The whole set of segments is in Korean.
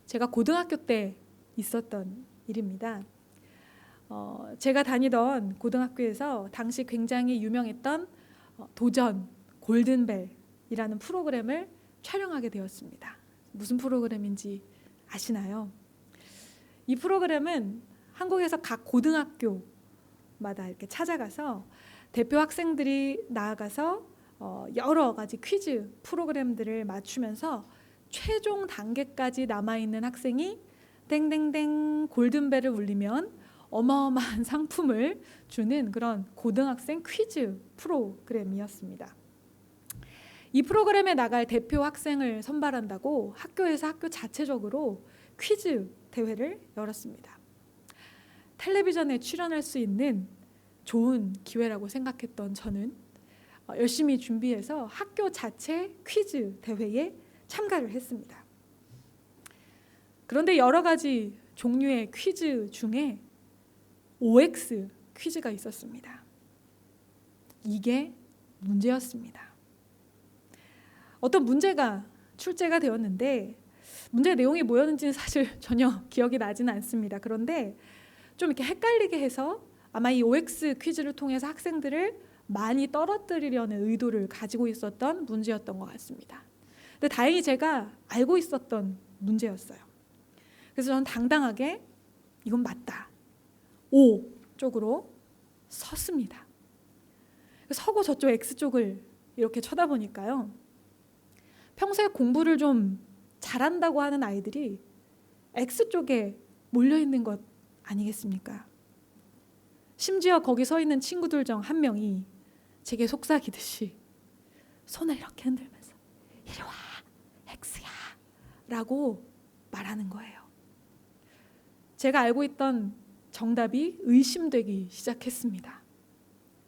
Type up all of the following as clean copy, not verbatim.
제가 고등학교 때 있었던 일입니다. 제가 다니던 고등학교에서 당시 굉장히 유명했던 도전 골든벨이라는 프로그램을 촬영하게 되었습니다. 무슨 프로그램인지 아시나요? 이 프로그램은 한국에서 각 고등학교마다 이렇게 찾아가서 대표 학생들이 나아가서 여러 가지 퀴즈 프로그램들을 맞추면서 최종 단계까지 남아있는 학생이 땡땡땡 골든벨을 울리면 어마어마한 상품을 주는 그런 고등학생 퀴즈 프로그램이었습니다. 이 프로그램에 나갈 대표 학생을 선발한다고 학교에서 학교 자체적으로 퀴즈 대회를 열었습니다. 텔레비전에 출연할 수 있는 좋은 기회라고 생각했던 저는 열심히 준비해서 학교 자체 퀴즈 대회에 참가를 했습니다. 그런데 여러 가지 종류의 퀴즈 중에 OX 퀴즈가 있었습니다. 이게 문제였습니다. 어떤 문제가 출제가 되었는데 문제 내용이 뭐였는지는 사실 전혀 기억이 나지는 않습니다. 그런데 좀 이렇게 헷갈리게 해서 아마 이 OX 퀴즈를 통해서 학생들을 많이 떨어뜨리려는 의도를 가지고 있었던 문제였던 것 같습니다. 근데 다행히 제가 알고 있었던 문제였어요. 그래서 저는 당당하게 이건 맞다. O 쪽으로 섰습니다. 서고 저쪽 X 쪽을 이렇게 쳐다보니까요. 평소에 공부를 좀 잘한다고 하는 아이들이 X 쪽에 몰려있는 것 아니겠습니까? 심지어 거기 서 있는 친구들 중 한 명이 제게 속삭이듯이 손을 이렇게 흔들면서 이리 와, X야 라고 말하는 거예요. 제가 알고 있던 정답이 의심되기 시작했습니다.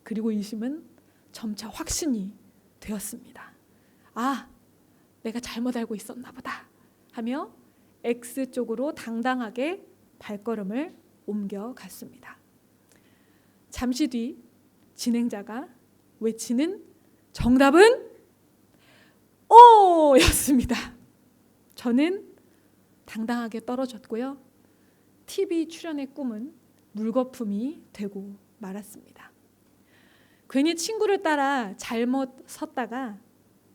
그리고 의심은 점차 확신이 되었습니다. 아, 내가 잘못 알고 있었나 보다 하며 X 쪽으로 당당하게 발걸음을 옮겨갔습니다. 잠시 뒤 진행자가 외치는 정답은 O 였습니다. 저는 당당하게 떨어졌고요. TV 출연의 꿈은 물거품이 되고 말았습니다. 괜히 친구를 따라 잘못 섰다가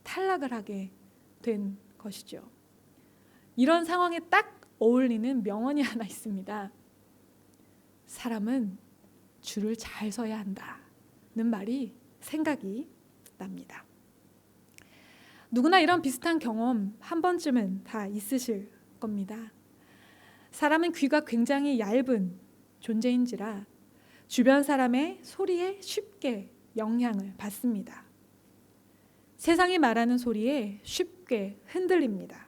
탈락을 하게 된 것이죠. 이런 상황에 딱 어울리는 명언이 하나 있습니다. 사람은 줄을 잘 서야 한다는 말이 생각이 납니다. 누구나 이런 비슷한 경험 한 번쯤은 다 있으실 겁니다. 사람은 귀가 굉장히 얇은 존재인지라 주변 사람의 소리에 쉽게 영향을 받습니다. 세상이 말하는 소리에 쉽게 흔들립니다.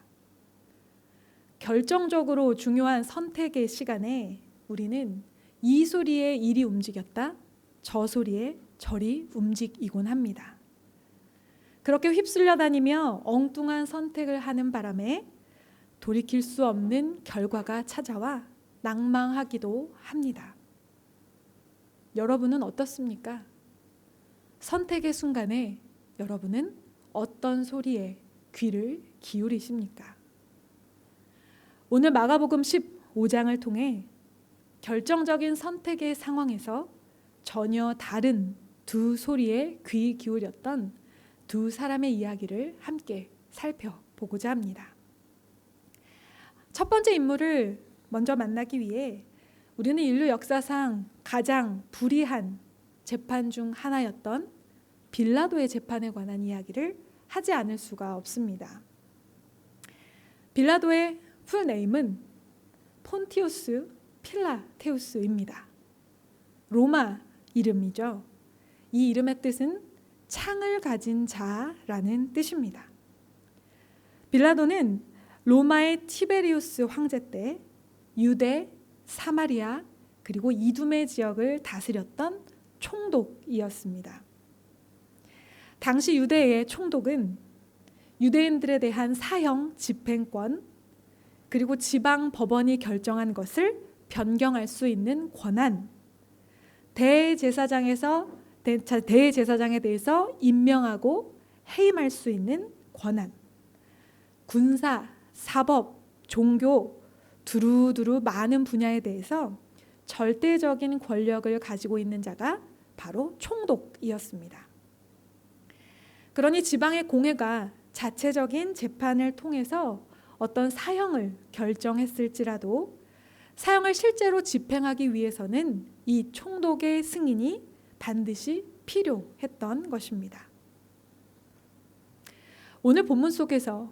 결정적으로 중요한 선택의 시간에 우리는 이 소리에 이리 움직였다, 저 소리에 저리 움직이곤 합니다. 그렇게 휩쓸려 다니며 엉뚱한 선택을 하는 바람에 돌이킬 수 없는 결과가 찾아와 낭망하기도 합니다. 여러분은 어떻습니까? 선택의 순간에 여러분은 어떤 소리에 귀를 기울이십니까? 오늘 마가복음 15장을 통해 결정적인 선택의 상황에서 전혀 다른 두 소리에 귀 기울였던 두 사람의 이야기를 함께 살펴보고자 합니다. 첫 번째 인물을 먼저 만나기 위해 우리는 인류 역사상 가장 불의한 재판 중 하나였던 빌라도의 재판에 관한 이야기를 하지 않을 수가 없습니다. 빌라도의 풀네임은 폰티우스 필라테우스입니다. 로마 이름이죠. 이 이름의 뜻은 창을 가진 자라는 뜻입니다. 빌라도는 로마의 티베리우스 황제 때 유대, 사마리아 그리고 이두메 지역을 다스렸던 총독이었습니다. 당시 유대의 총독은 유대인들에 대한 사형 집행권 그리고 지방 법원이 결정한 것을 변경할 수 있는 권한, 대제사장에 대해서 임명하고 해임할 수 있는 권한, 군사, 사법, 종교 두루두루 많은 분야에 대해서 절대적인 권력을 가지고 있는 자가 바로 총독이었습니다. 그러니 지방의 공회가 자체적인 재판을 통해서 어떤 사형을 결정했을지라도 사형을 실제로 집행하기 위해서는 이 총독의 승인이 반드시 필요했던 것입니다. 오늘 본문 속에서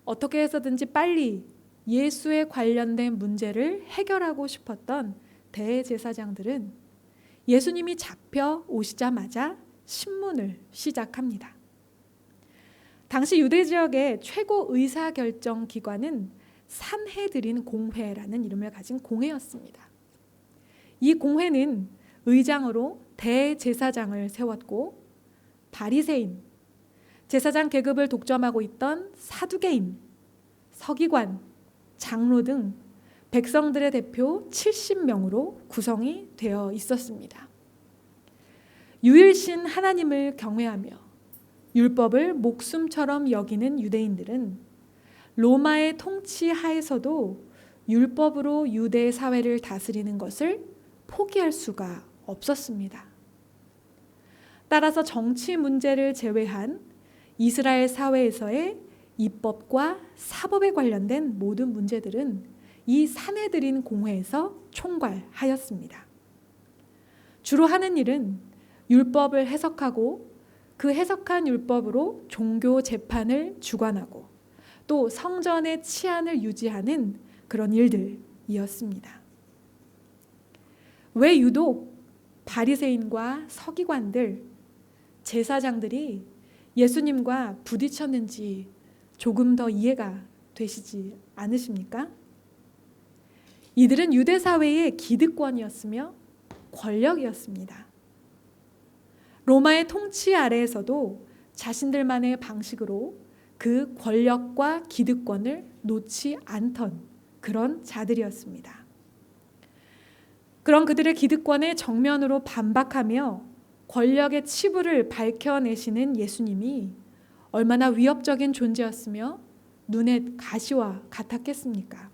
어떻게 해서든지 빨리 예수에 관련된 문제를 해결하고 싶었던 대제사장들은 예수님이 잡혀 오시자마자 신문을 시작합니다. 당시 유대 지역의 최고 의사결정 기관은 산헤드린 공회라는 이름을 가진 공회였습니다. 이 공회는 의장으로 대제사장을 세웠고 바리새인, 제사장 계급을 독점하고 있던 사두개인, 서기관, 장로 등 백성들의 대표 70명으로 구성이 되어 있었습니다. 유일신 하나님을 경외하며 율법을 목숨처럼 여기는 유대인들은 로마의 통치 하에서도 율법으로 유대 사회를 다스리는 것을 포기할 수가 없었습니다. 따라서 정치 문제를 제외한 이스라엘 사회에서의 입법과 사법에 관련된 모든 문제들은 이 산헤드린 공회에서 총괄하였습니다. 주로 하는 일은 율법을 해석하고 그 해석한 율법으로 종교 재판을 주관하고 또 성전의 치안을 유지하는 그런 일들이었습니다. 왜 유독 바리새인과 서기관들, 제사장들이 예수님과 부딪혔는지 조금 더 이해가 되시지 않으십니까? 이들은 유대 사회의 기득권이었으며 권력이었습니다. 로마의 통치 아래에서도 자신들만의 방식으로 그 권력과 기득권을 놓지 않던 그런 자들이었습니다. 그런 그들의 기득권에 정면으로 반박하며 권력의 치부를 밝혀내시는 예수님이 얼마나 위협적인 존재였으며 눈의 가시와 같았겠습니까?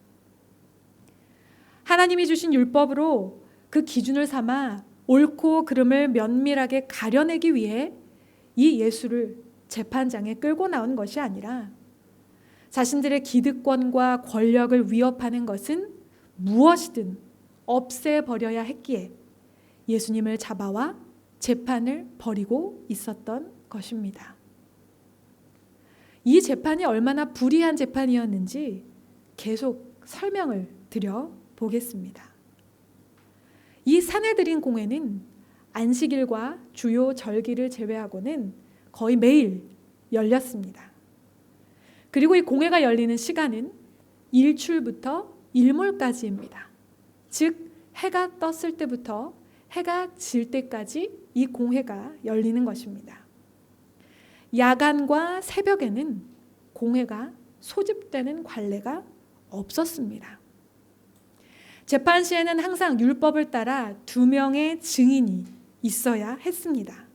하나님이 주신 율법으로 그 기준을 삼아 옳고 그름을 면밀하게 가려내기 위해 이 예수를 재판장에 끌고 나온 것이 아니라 자신들의 기득권과 권력을 위협하는 것은 무엇이든 없애버려야 했기에 예수님을 잡아와 재판을 벌이고 있었던 것입니다. 이 재판이 얼마나 불의한 재판이었는지 계속 설명을 드려 보겠습니다. 이 산헤드린 공회는 안식일과 주요 절기를 제외하고는 거의 매일 열렸습니다. 그리고 이 공회가 열리는 시간은 일출부터 일몰까지입니다. 즉 해가 떴을 때부터 해가 질 때까지 이 공회가 열리는 것입니다. 야간과 새벽에는 공회가 소집되는 관례가 없었습니다. 재판 시에는 항상 율법을 따라 2명의 증인이 있어야 했습니다.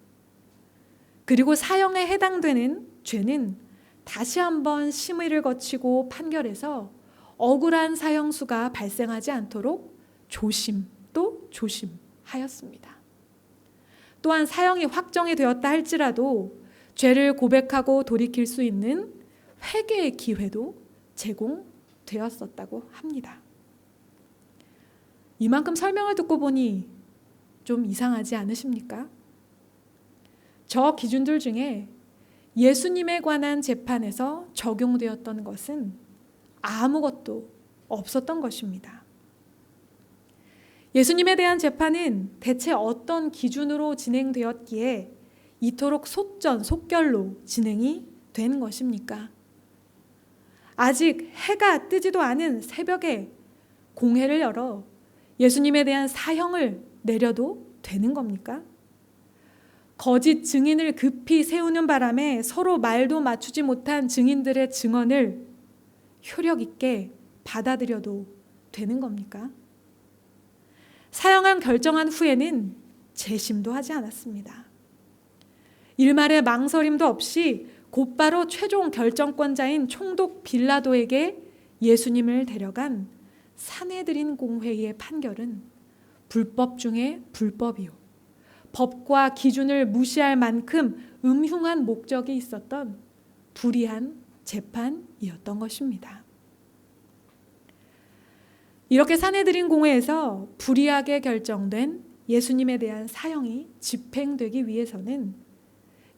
그리고 사형에 해당되는 죄는 다시 한번 심의를 거치고 판결해서 억울한 사형수가 발생하지 않도록 조심 또 조심하였습니다. 또한 사형이 확정이 되었다 할지라도 죄를 고백하고 돌이킬 수 있는 회개의 기회도 제공되었었다고 합니다. 이만큼 설명을 듣고 보니 좀 이상하지 않으십니까? 저 기준들 중에 예수님에 관한 재판에서 적용되었던 것은 아무것도 없었던 것입니다. 예수님에 대한 재판은 대체 어떤 기준으로 진행되었기에 이토록 속전속결로 진행이 된 것입니까? 아직 해가 뜨지도 않은 새벽에 공회를 열어 예수님에 대한 사형을 내려도 되는 겁니까? 거짓 증인을 급히 세우는 바람에 서로 말도 맞추지 못한 증인들의 증언을 효력 있게 받아들여도 되는 겁니까? 사형안 결정한 후에는 재심도 하지 않았습니다. 일말의 망설임도 없이 곧바로 최종 결정권자인 총독 빌라도에게 예수님을 데려간 산헤드린 공회의 판결은 불법 중에 불법이요, 법과 기준을 무시할 만큼 음흉한 목적이 있었던 불의한 재판이었던 것입니다. 이렇게 산헤드린 공회에서 불의하게 결정된 예수님에 대한 사형이 집행되기 위해서는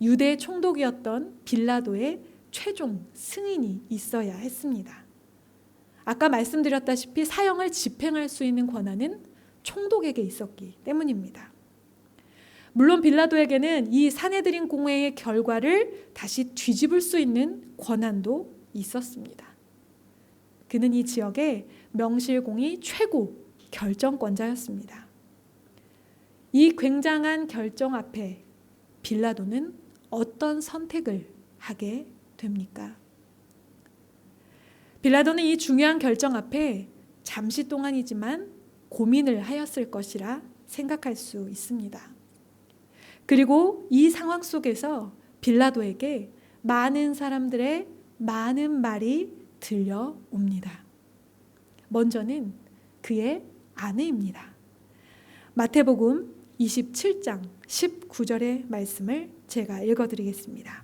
유대 총독이었던 빌라도의 최종 승인이 있어야 했습니다. 아까 말씀드렸다시피 사형을 집행할 수 있는 권한은 총독에게 있었기 때문입니다. 물론 빌라도에게는 이 산헤드린 공회의 결과를 다시 뒤집을 수 있는 권한도 있었습니다. 그는 이 지역의 명실공히 최고 결정권자였습니다. 이 굉장한 결정 앞에 빌라도는 어떤 선택을 하게 됩니까? 빌라도는 이 중요한 결정 앞에 잠시 동안이지만 고민을 하였을 것이라 생각할 수 있습니다. 그리고 이 상황 속에서 빌라도에게 많은 사람들의 많은 말이 들려옵니다. 먼저는 그의 아내입니다. 마태복음 27장 19절의 말씀을 제가 읽어드리겠습니다.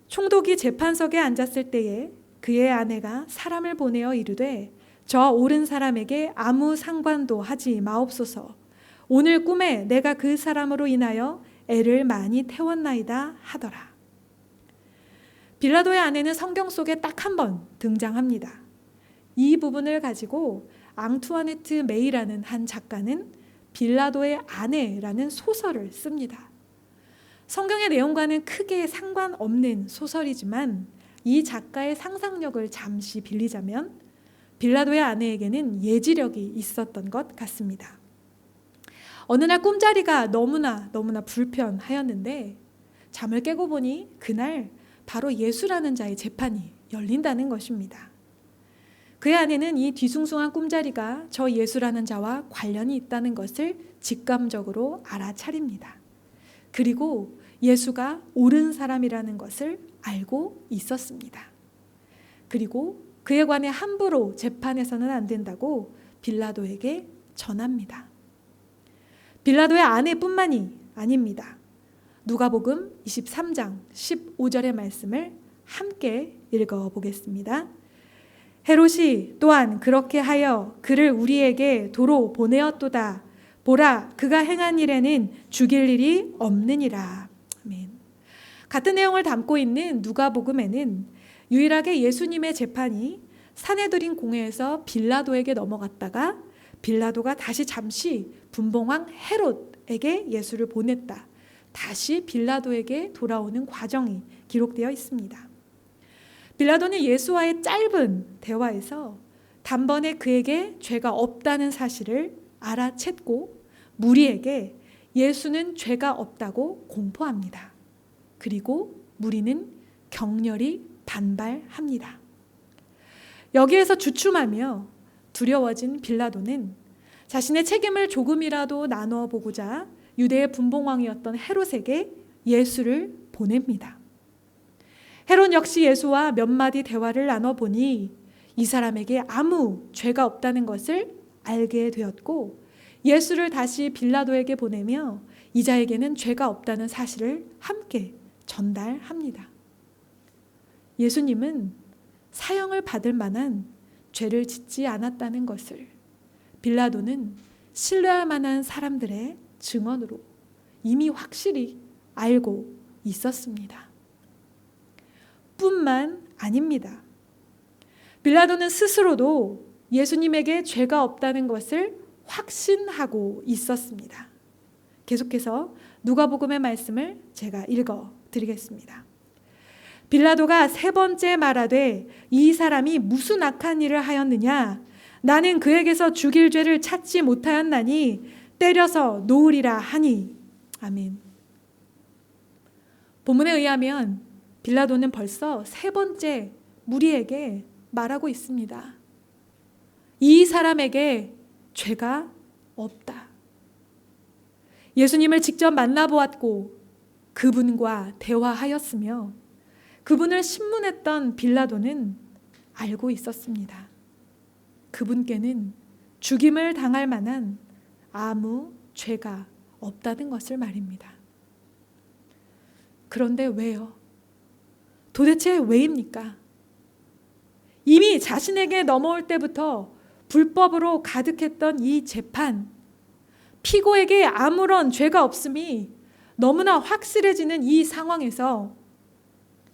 총독이 재판석에 앉았을 때에 그의 아내가 사람을 보내어 이르되 저 옳은 사람에게 아무 상관도 하지 마옵소서. 오늘 꿈에 내가 그 사람으로 인하여 애를 많이 태웠나이다 하더라. 빌라도의 아내는 성경 속에 딱 한 번 등장합니다. 이 부분을 가지고 앙투아네트 메이라는 한 작가는 빌라도의 아내라는 소설을 씁니다. 성경의 내용과는 크게 상관없는 소설이지만 이 작가의 상상력을 잠시 빌리자면 빌라도의 아내에게는 예지력이 있었던 것 같습니다. 어느 날 꿈자리가 너무나 불편하였는데 잠을 깨고 보니 그날 바로 예수라는 자의 재판이 열린다는 것입니다. 그의 아내는 이 뒤숭숭한 꿈자리가 저 예수라는 자와 관련이 있다는 것을 직감적으로 알아차립니다. 그리고 예수가 옳은 사람이라는 것을 알고 있었습니다. 그리고 그에 관해 함부로 재판해서는 안 된다고 빌라도에게 전합니다. 빌라도의 아내뿐만이 아닙니다. 누가복음 23장 15절의 말씀을 함께 읽어보겠습니다. 헤롯이 또한 그렇게 하여 그를 우리에게 도로 보내었도다. 보라, 그가 행한 일에는 죽일 일이 없느니라. 아멘. 같은 내용을 담고 있는 누가복음에는 유일하게 예수님의 재판이 산헤드린 공회에서 빌라도에게 넘어갔다가 빌라도가 다시 잠시 분봉왕 헤롯에게 예수를 보냈다. 다시 빌라도에게 돌아오는 과정이 기록되어 있습니다. 빌라도는 예수와의 짧은 대화에서 단번에 그에게 죄가 없다는 사실을 알아챘고 무리에게 예수는 죄가 없다고 공포합니다. 그리고 무리는 격렬히 반발합니다. 여기에서 주춤하며 두려워진 빌라도는 자신의 책임을 조금이라도 나누어 보고자 유대의 분봉왕이었던 헤롯에게 예수를 보냅니다. 헤롯 역시 예수와 몇 마디 대화를 나눠보니 이 사람에게 아무 죄가 없다는 것을 알게 되었고 예수를 다시 빌라도에게 보내며 이 자에게는 죄가 없다는 사실을 함께 전달합니다. 예수님은 사형을 받을 만한 죄를 짓지 않았다는 것을 빌라도는 신뢰할 만한 사람들의 증언으로 이미 확실히 알고 있었습니다. 뿐만 아닙니다. 빌라도는 스스로도 예수님에게 죄가 없다는 것을 확신하고 있었습니다. 계속해서 누가복음의 말씀을 제가 읽어드리겠습니다. 빌라도가 세 번째 말하되 이 사람이 무슨 악한 일을 하였느냐? 나는 그에게서 죽일 죄를 찾지 못하였나니 때려서 놓으리라 하니. 아멘. 본문에 의하면 빌라도는 벌써 세 번째 무리에게 말하고 있습니다. 이 사람에게 죄가 없다. 예수님을 직접 만나보았고 그분과 대화하였으며 그분을 신문했던 빌라도는 알고 있었습니다. 그분께는 죽임을 당할 만한 아무 죄가 없다는 것을 말입니다. 그런데 왜요? 도대체 왜입니까? 이미 자신에게 넘어올 때부터 불법으로 가득했던 이 재판, 피고에게 아무런 죄가 없음이 너무나 확실해지는 이 상황에서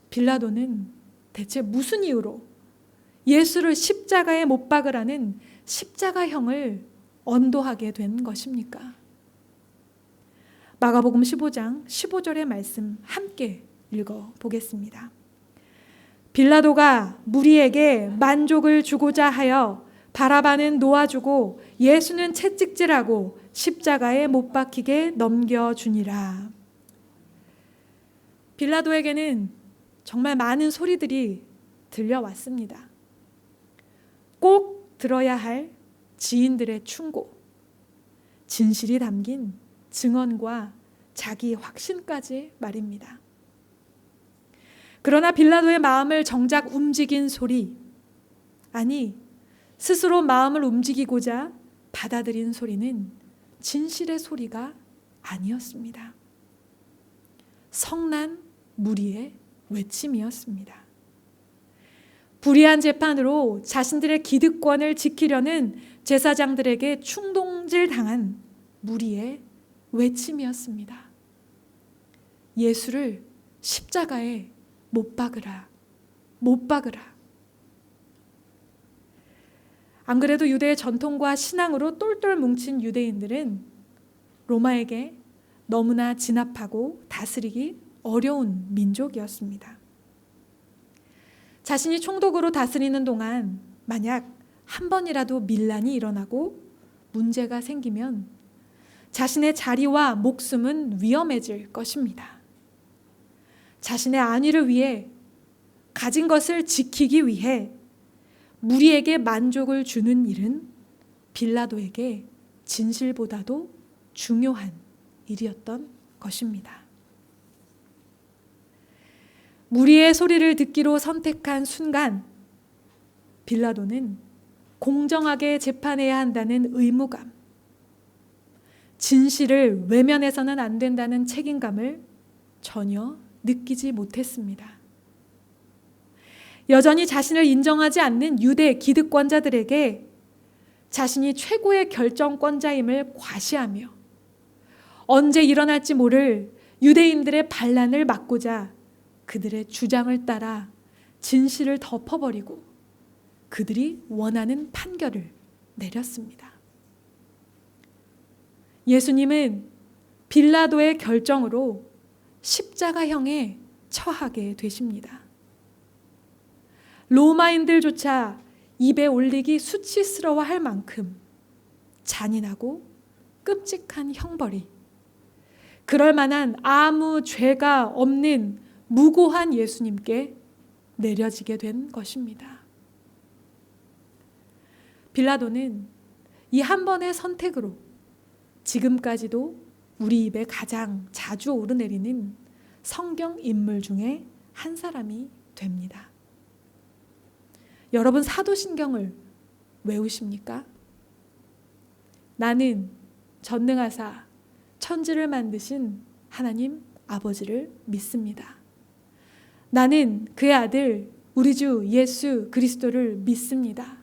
빌라도는 대체 무슨 이유로 예수를 십자가에 못 박으라는 십자가형을 언도하게 된 것입니까? 마가복음 15장 15절의 말씀 함께 읽어보겠습니다. 빌라도가 무리에게 만족을 주고자 하여 바라바는 놓아주고 예수는 채찍질하고 십자가에 못 박히게 넘겨주니라. 빌라도에게는 정말 많은 소리들이 들려왔습니다. 꼭 들어야 할 지인들의 충고, 진실이 담긴 증언과 자기 확신까지 말입니다. 그러나 빌라도의 마음을 정작 움직인 소리, 아니 스스로 마음을 움직이고자 받아들인 소리는 진실의 소리가 아니었습니다. 성난 무리의 외침이었습니다. 불의한 재판으로 자신들의 기득권을 지키려는 제사장들에게 충동질 당한 무리의 외침이었습니다. 예수를 십자가에 못 박으라, 못 박으라. 안 그래도 유대의 전통과 신앙으로 똘똘 뭉친 유대인들은 로마에게 너무나 진압하고 다스리기 어려운 민족이었습니다. 자신이 총독으로 다스리는 동안 만약 한 번이라도 밀란이 일어나고 문제가 생기면 자신의 자리와 목숨은 위험해질 것입니다. 자신의 안위를 위해, 가진 것을 지키기 위해 무리에게 만족을 주는 일은 빌라도에게 진실보다도 중요한 일이었던 것입니다. 무리의 소리를 듣기로 선택한 순간 빌라도는 공정하게 재판해야 한다는 의무감, 진실을 외면해서는 안 된다는 책임감을 전혀 느끼지 못했습니다. 여전히 자신을 인정하지 않는 유대 기득권자들에게 자신이 최고의 결정권자임을 과시하며 언제 일어날지 모를 유대인들의 반란을 막고자 그들의 주장을 따라 진실을 덮어버리고 그들이 원하는 판결을 내렸습니다. 예수님은 빌라도의 결정으로 십자가형에 처하게 되십니다. 로마인들조차 입에 올리기 수치스러워할 만큼 잔인하고 끔찍한 형벌이 그럴 만한 아무 죄가 없는 무고한 예수님께 내려지게 된 것입니다. 빌라도는 이 한 번의 선택으로 지금까지도 우리 입에 가장 자주 오르내리는 성경 인물 중에 한 사람이 됩니다. 여러분 사도신경을 외우십니까? 나는 전능하사 천지를 만드신 하나님 아버지를 믿습니다. 나는 그의 아들 우리 주 예수 그리스도를 믿습니다.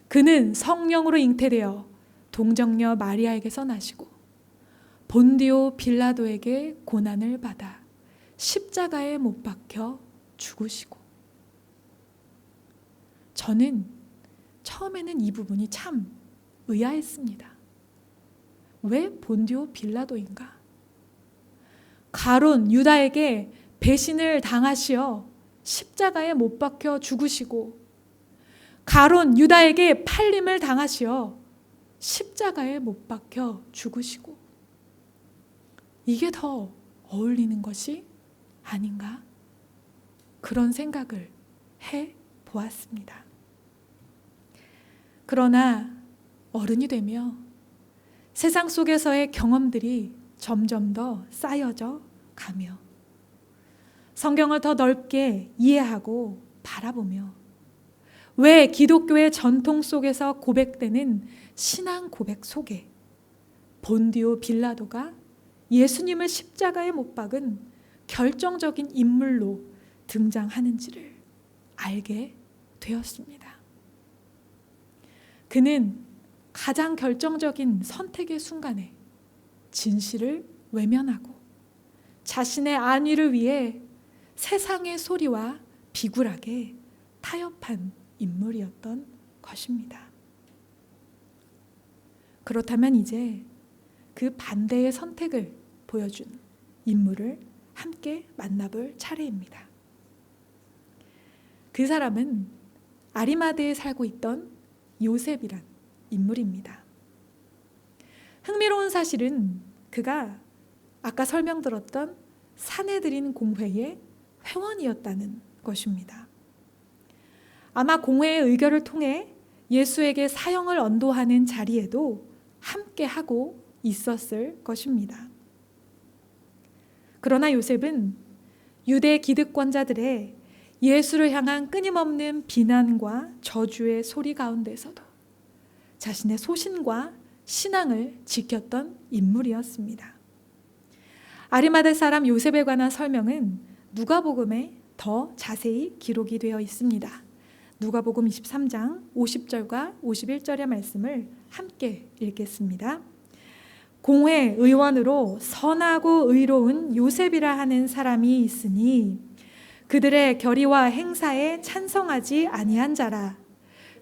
그는 성령으로 잉태되어 동정녀 마리아에게서 나시고 본디오 빌라도에게 고난을 받아 십자가에 못 박혀 죽으시고. 저는 처음에는 이 부분이 참 의아했습니다. 왜 본디오 빌라도인가? 가룟 유다에게 배신을 당하시어 십자가에 못 박혀 죽으시고 가룟 유다에게 팔림을 당하시어 십자가에 못 박혀 죽으시고 이게 더 어울리는 것이 아닌가? 그런 생각을 해 보았습니다. 그러나 어른이 되며 세상 속에서의 경험들이 점점 더 쌓여져 가며 성경을 더 넓게 이해하고 바라보며 왜 기독교의 전통 속에서 고백되는 신앙 고백 속에 본디오 빌라도가 예수님을 십자가에 못 박은 결정적인 인물로 등장하는지를 알게 되었습니다. 그는 가장 결정적인 선택의 순간에 진실을 외면하고 자신의 안위를 위해 세상의 소리와 비굴하게 타협한 인물이었던 것입니다. 그렇다면 이제 그 반대의 선택을 보여준 인물을 함께 만나볼 차례입니다. 그 사람은 아리마대에 살고 있던 요셉이란 인물입니다. 흥미로운 사실은 그가 아까 설명드렸던 산헤드린 공회의 회원이었다는 것입니다. 아마 공회의 의결을 통해 예수에게 사형을 언도하는 자리에도 함께 하고 있었을 것입니다. 그러나 요셉은 유대 기득권자들의 예수를 향한 끊임없는 비난과 저주의 소리 가운데서도 자신의 소신과 신앙을 지켰던 인물이었습니다. 아리마대 사람 요셉에 관한 설명은 누가복음에 더 자세히 기록이 되어 있습니다. 누가복음 23장 50절과 51절의 말씀을 함께 읽겠습니다. 공회 의원으로 선하고 의로운 요셉이라 하는 사람이 있으니 그들의 결의와 행사에 찬성하지 아니한 자라.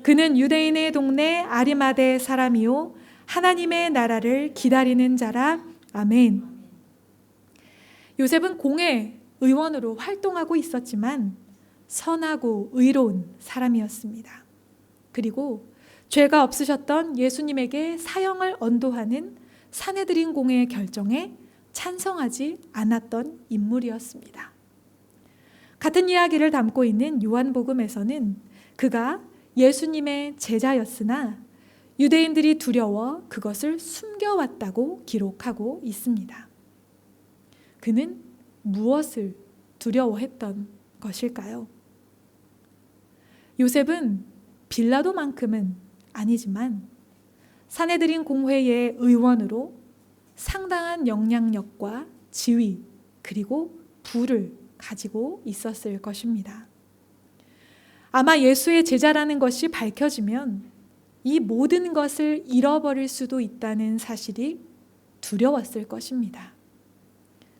그는 유대인의 동네 아리마대 사람이요 하나님의 나라를 기다리는 자라. 아멘. 요셉은 공회 의원으로 활동하고 있었지만 선하고 의로운 사람이었습니다. 그리고 죄가 없으셨던 예수님에게 사형을 언도하는 산헤드린 공회의 결정에 찬성하지 않았던 인물이었습니다. 같은 이야기를 담고 있는 요한복음에서는 그가 예수님의 제자였으나 유대인들이 두려워 그것을 숨겨왔다고 기록하고 있습니다. 그는 무엇을 두려워했던 것일까요? 요셉은 빌라도만큼은 아니지만 산헤드린 공회의 의원으로 상당한 영향력과 지위 그리고 부를 가지고 있었을 것입니다. 아마 예수의 제자라는 것이 밝혀지면 이 모든 것을 잃어버릴 수도 있다는 사실이 두려웠을 것입니다.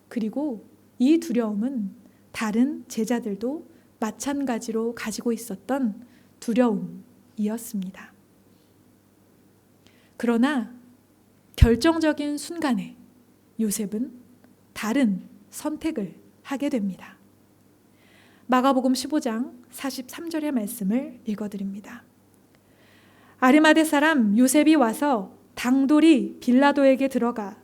그리고 이 두려움은 다른 제자들도 마찬가지로 가지고 있었던 두려움이었습니다. 그러나 결정적인 순간에 요셉은 다른 선택을 하게 됩니다. 마가복음 15장 43절의 말씀을 읽어드립니다. 아리마대 사람 요셉이 와서 당돌이 빌라도에게 들어가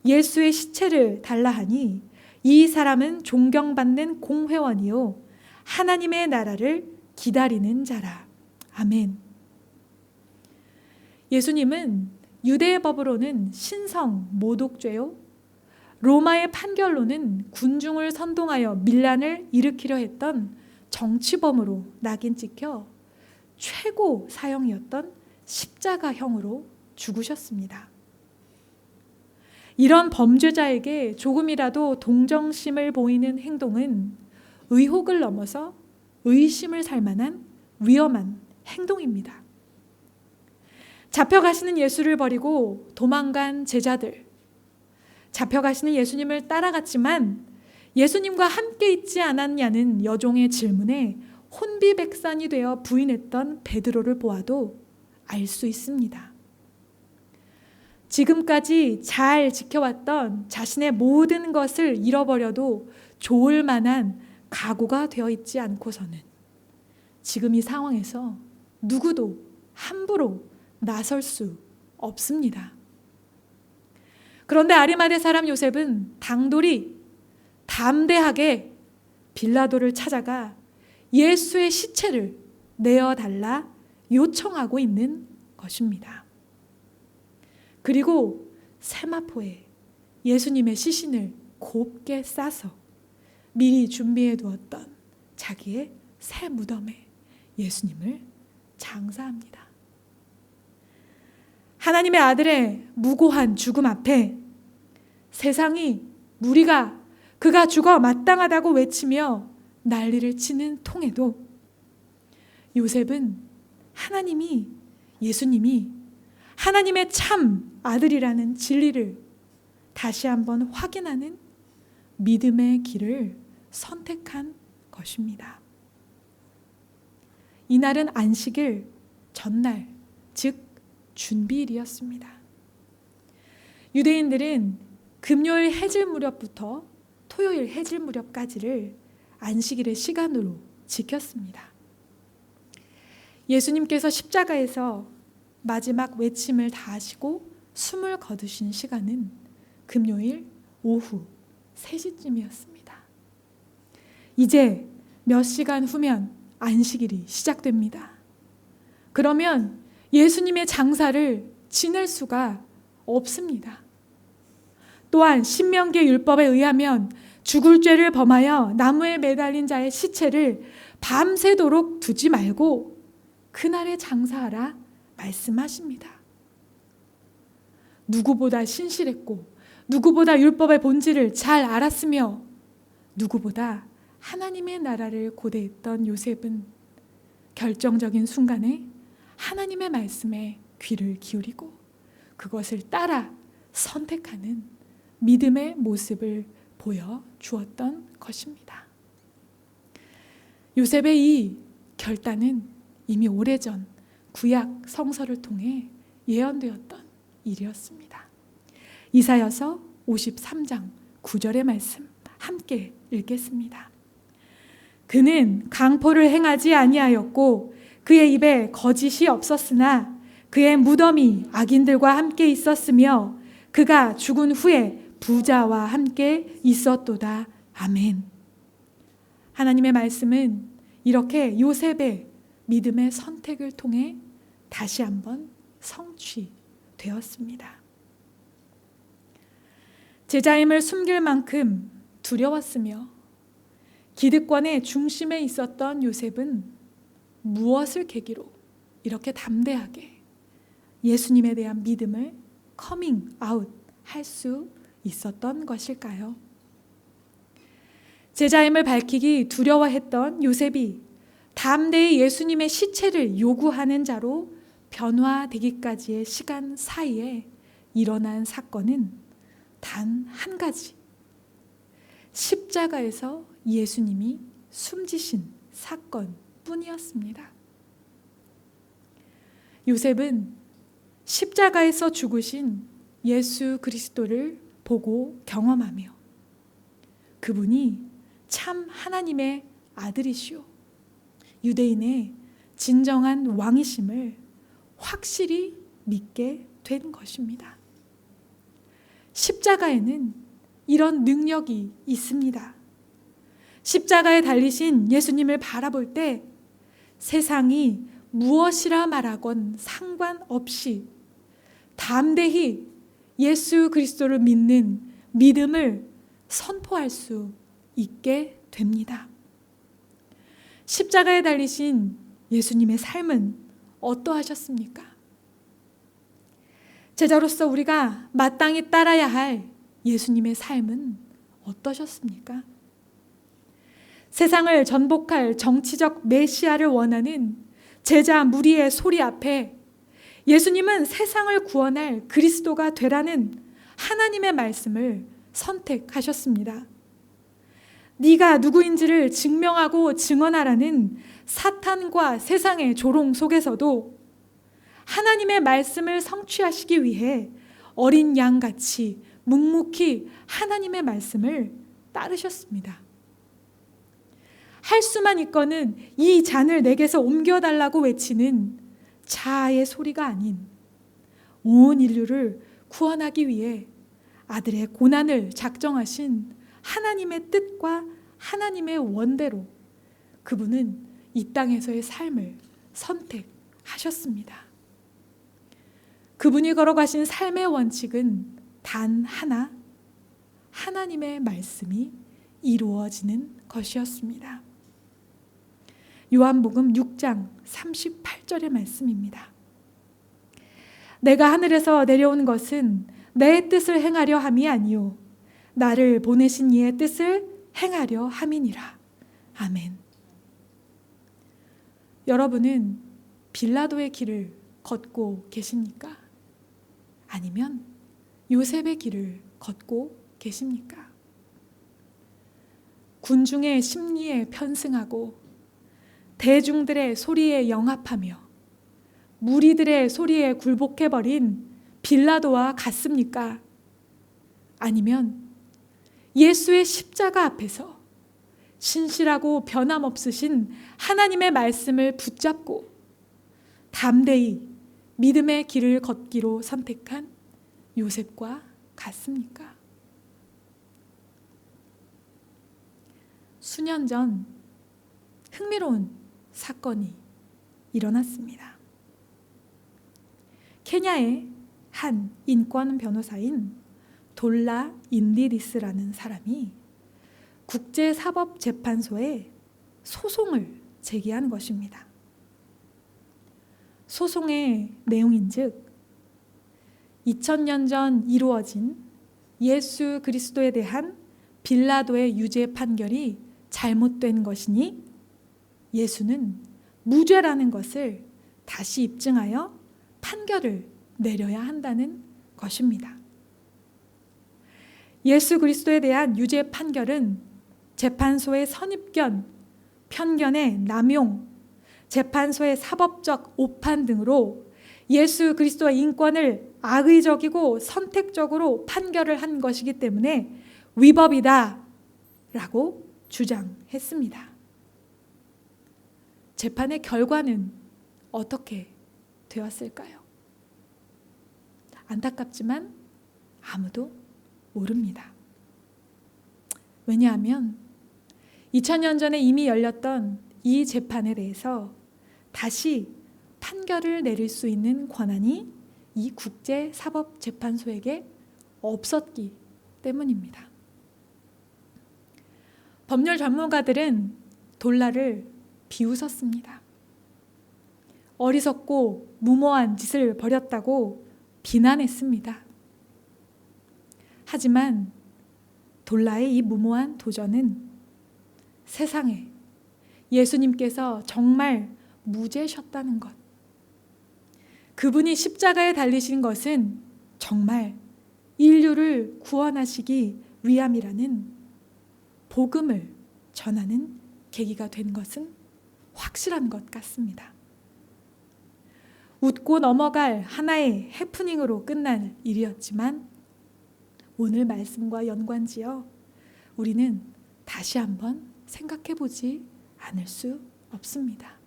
예수의 시체를 달라 하니 이 사람은 존경받는 공회원이요 하나님의 나라를 기다리는 자라. 아멘. 예수님은 유대의 법으로는 신성 모독죄요 로마의 판결로는 군중을 선동하여 밀란을 일으키려 했던 정치범으로 낙인 찍혀 최고 사형이었던 십자가형으로 죽으셨습니다. 이런 범죄자에게 조금이라도 동정심을 보이는 행동은 의혹을 넘어서 의심을 살 만한 위험한 행동입니다. 잡혀가시는 예수를 버리고 도망간 제자들, 잡혀가시는 예수님을 따라갔지만 예수님과 함께 있지 않았냐는 여종의 질문에 혼비백산이 되어 부인했던 베드로를 보아도 알 수 있습니다. 지금까지 잘 지켜왔던 자신의 모든 것을 잃어버려도 좋을 만한 각오가 되어 있지 않고서는 지금 이 상황에서 누구도 함부로 나설 수 없습니다. 그런데 아리마대 사람 요셉은 당돌이 담대하게 빌라도를 찾아가 예수의 시체를 내어달라 요청하고 있는 것입니다. 그리고 세마포에 예수님의 시신을 곱게 싸서 미리 준비해 두었던 자기의 새 무덤에 예수님을 장사합니다. 하나님의 아들의 무고한 죽음 앞에 세상이 무리가 그가 죽어 마땅하다고 외치며 난리를 치는 통에도 요셉은 예수님이 하나님의 참 아들이라는 진리를 다시 한번 확인하는 믿음의 길을 선택한 것입니다. 이날은 안식일 전날, 즉 준비일이었습니다. 유대인들은 금요일 해질 무렵부터 토요일 해질 무렵까지를 안식일의 시간으로 지켰습니다. 예수님께서 십자가에서 마지막 외침을 다하시고 숨을 거두신 시간은 금요일 오후 3시쯤이었습니다. 이제 몇 시간 후면 안식일이 시작됩니다. 그러면 예수님의 장사를 지낼 수가 없습니다. 또한 신명기의 율법에 의하면 죽을 죄를 범하여 나무에 매달린 자의 시체를 밤새도록 두지 말고 그날에 장사하라 말씀하십니다. 누구보다 신실했고 누구보다 율법의 본질을 잘 알았으며 누구보다 하나님의 나라를 고대했던 요셉은 결정적인 순간에 하나님의 말씀에 귀를 기울이고 그것을 따라 선택하는 믿음의 모습을 보여주었던 것입니다. 요셉의 이 결단은 이미 오래전 구약 성서를 통해 예언되었던 일이었습니다. 이사야서 53장 9절의 말씀 함께 읽겠습니다. 그는 강포를 행하지 아니하였고 그의 입에 거짓이 없었으나 그의 무덤이 악인들과 함께 있었으며 그가 죽은 후에 부자와 함께 있었도다. 아멘. 하나님의 말씀은 이렇게 요셉의 믿음의 선택을 통해 다시 한번 성취되었습니다. 제자임을 숨길 만큼 두려웠으며 기득권의 중심에 있었던 요셉은 무엇을 계기로 이렇게 담대하게 예수님에 대한 믿음을 커밍 아웃 할 수 있었던 것일까요? 제자임을 밝히기 두려워했던 요셉이 담대히 예수님의 시체를 요구하는 자로 변화되기까지의 시간 사이에 일어난 사건은 단 한 가지, 십자가에서 예수님이 숨지신 사건뿐이었습니다. 요셉은 십자가에서 죽으신 예수 그리스도를 보고 경험하며 그분이 참 하나님의 아들이시오, 유대인의 진정한 왕이심을 확실히 믿게 된 것입니다. 십자가에는 이런 능력이 있습니다. 십자가에 달리신 예수님을 바라볼 때 세상이 무엇이라 말하건 상관없이 담대히 예수 그리스도를 믿는 믿음을 선포할 수 있게 됩니다. 십자가에 달리신 예수님의 삶은 어떠하셨습니까? 제자로서 우리가 마땅히 따라야 할 예수님의 삶은 어떠셨습니까? 세상을 전복할 정치적 메시아를 원하는 제자 무리의 소리 앞에 예수님은 세상을 구원할 그리스도가 되라는 하나님의 말씀을 선택하셨습니다. 네가 누구인지를 증명하고 증언하라는 사탄과 세상의 조롱 속에서도 하나님의 말씀을 성취하시기 위해 어린 양같이 묵묵히 하나님의 말씀을 따르셨습니다. 할 수만 있거는 이 잔을 내게서 옮겨달라고 외치는 자아의 소리가 아닌 온 인류를 구원하기 위해 아들의 고난을 작정하신 하나님의 뜻과 하나님의 원대로 그분은 이 땅에서의 삶을 선택하셨습니다. 그분이 걸어가신 삶의 원칙은 단 하나, 하나님의 말씀이 이루어지는 것이었습니다. 요한복음 6장 38절의 말씀입니다. 내가 하늘에서 내려온 것은 내 뜻을 행하려 함이 아니요 나를 보내신 이의 뜻을 행하려 함이니라. 아멘. 여러분은 빌라도의 길을 걷고 계십니까? 아니면 요셉의 길을 걷고 계십니까? 군중의 심리에 편승하고 대중들의 소리에 영합하며 무리들의 소리에 굴복해버린 빌라도와 같습니까? 아니면 예수의 십자가 앞에서 신실하고 변함없으신 하나님의 말씀을 붙잡고 담대히 믿음의 길을 걷기로 선택한 요셉과 같습니까? 수년 전 흥미로운 사건이 일어났습니다. 케냐의 한 인권 변호사인 돌라 인디리스라는 사람이 국제사법재판소에 소송을 제기한 것입니다. 소송의 내용인즉 2000년 전 이루어진 예수 그리스도에 대한 빌라도의 유죄 판결이 잘못된 것이니 예수는 무죄라는 것을 다시 입증하여 판결을 내려야 한다는 것입니다. 예수 그리스도에 대한 유죄 판결은 재판소의 선입견, 편견의 남용, 재판소의 사법적 오판 등으로 예수 그리스도의 인권을 악의적이고 선택적으로 판결을 한 것이기 때문에 위법이다 라고 주장했습니다. 재판의 결과는 어떻게 되었을까요? 안타깝지만 아무도 모릅니다. 왜냐하면 2000년 전에 이미 열렸던 이 재판에 대해서 다시 판결을 내릴 수 있는 권한이 이 국제사법재판소에게 없었기 때문입니다. 법률 전문가들은 돌라를 비웃었습니다. 어리석고 무모한 짓을 벌였다고 비난했습니다. 하지만 돌라의 이 무모한 도전은 세상에 예수님께서 정말 무죄셨다는 것, 그분이 십자가에 달리신 것은 정말 인류를 구원하시기 위함이라는 복음을 전하는 계기가 된 것은 확실한 것 같습니다. 웃고 넘어갈 하나의 해프닝으로 끝날 일이었지만 오늘 말씀과 연관지어 우리는 다시 한번 생각해보지 않을 수 없습니다.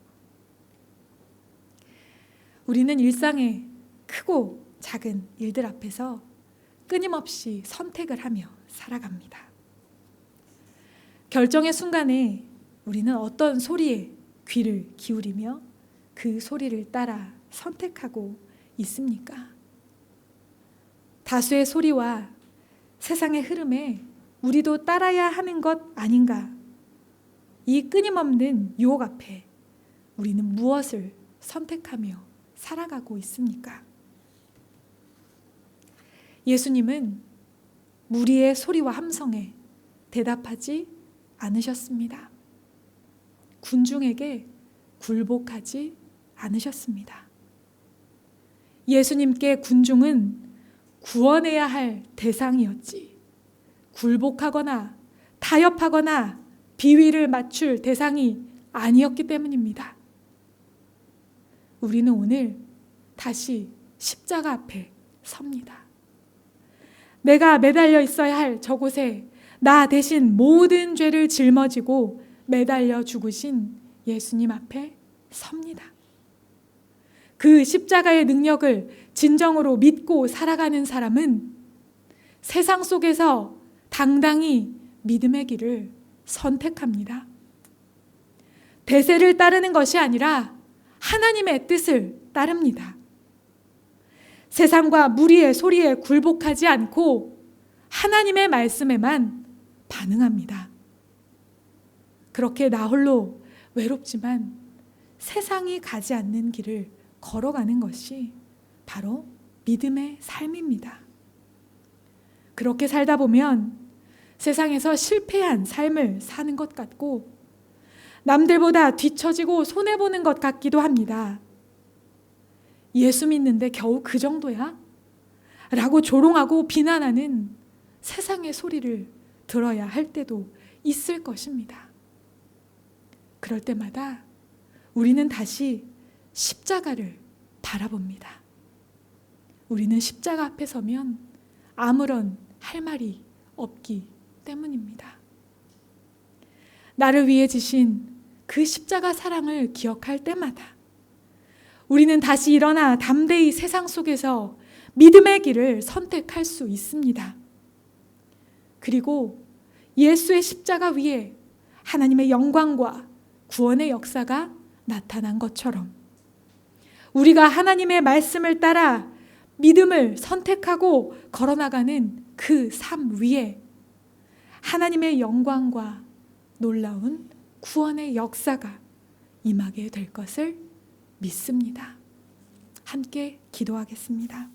우리는 일상의 크고 작은 일들 앞에서 끊임없이 선택을 하며 살아갑니다. 결정의 순간에 우리는 어떤 소리에 귀를 기울이며 그 소리를 따라 선택하고 있습니까? 다수의 소리와 세상의 흐름에 우리도 따라야 하는 것 아닌가? 이 끊임없는 유혹 앞에 우리는 무엇을 선택하며 살아가고 있습니까? 예수님은 무리의 소리와 함성에 대답하지 않으셨습니다. 군중에게 굴복하지 않으셨습니다. 예수님께 군중은 구원해야 할 대상이었지 굴복하거나 타협하거나 비위를 맞출 대상이 아니었기 때문입니다. 우리는 오늘 다시 십자가 앞에 섭니다. 내가 매달려 있어야 할 저곳에 나 대신 모든 죄를 짊어지고 매달려 죽으신 예수님 앞에 섭니다. 그 십자가의 능력을 진정으로 믿고 살아가는 사람은 세상 속에서 당당히 믿음의 길을 선택합니다. 대세를 따르는 것이 아니라 하나님의 뜻을 따릅니다. 세상과 무리의 소리에 굴복하지 않고 하나님의 말씀에만 반응합니다. 그렇게 나 홀로 외롭지만 세상이 가지 않는 길을 걸어가는 것이 바로 믿음의 삶입니다. 그렇게 살다 보면 세상에서 실패한 삶을 사는 것 같고 남들보다 뒤처지고 손해보는 것 같기도 합니다. 예수 믿는데 겨우 그 정도야? 라고 조롱하고 비난하는 세상의 소리를 들어야 할 때도 있을 것입니다. 그럴 때마다 우리는 다시 십자가를 바라봅니다. 우리는 십자가 앞에 서면 아무런 할 말이 없기 때문입니다. 나를 위해 지신 그 십자가 사랑을 기억할 때마다 우리는 다시 일어나 담대히 세상 속에서 믿음의 길을 선택할 수 있습니다. 그리고 예수의 십자가 위에 하나님의 영광과 구원의 역사가 나타난 것처럼 우리가 하나님의 말씀을 따라 믿음을 선택하고 걸어나가는 그 삶 위에 하나님의 영광과 놀라운 구원의 역사가 임하게 될 것을 믿습니다. 함께 기도하겠습니다.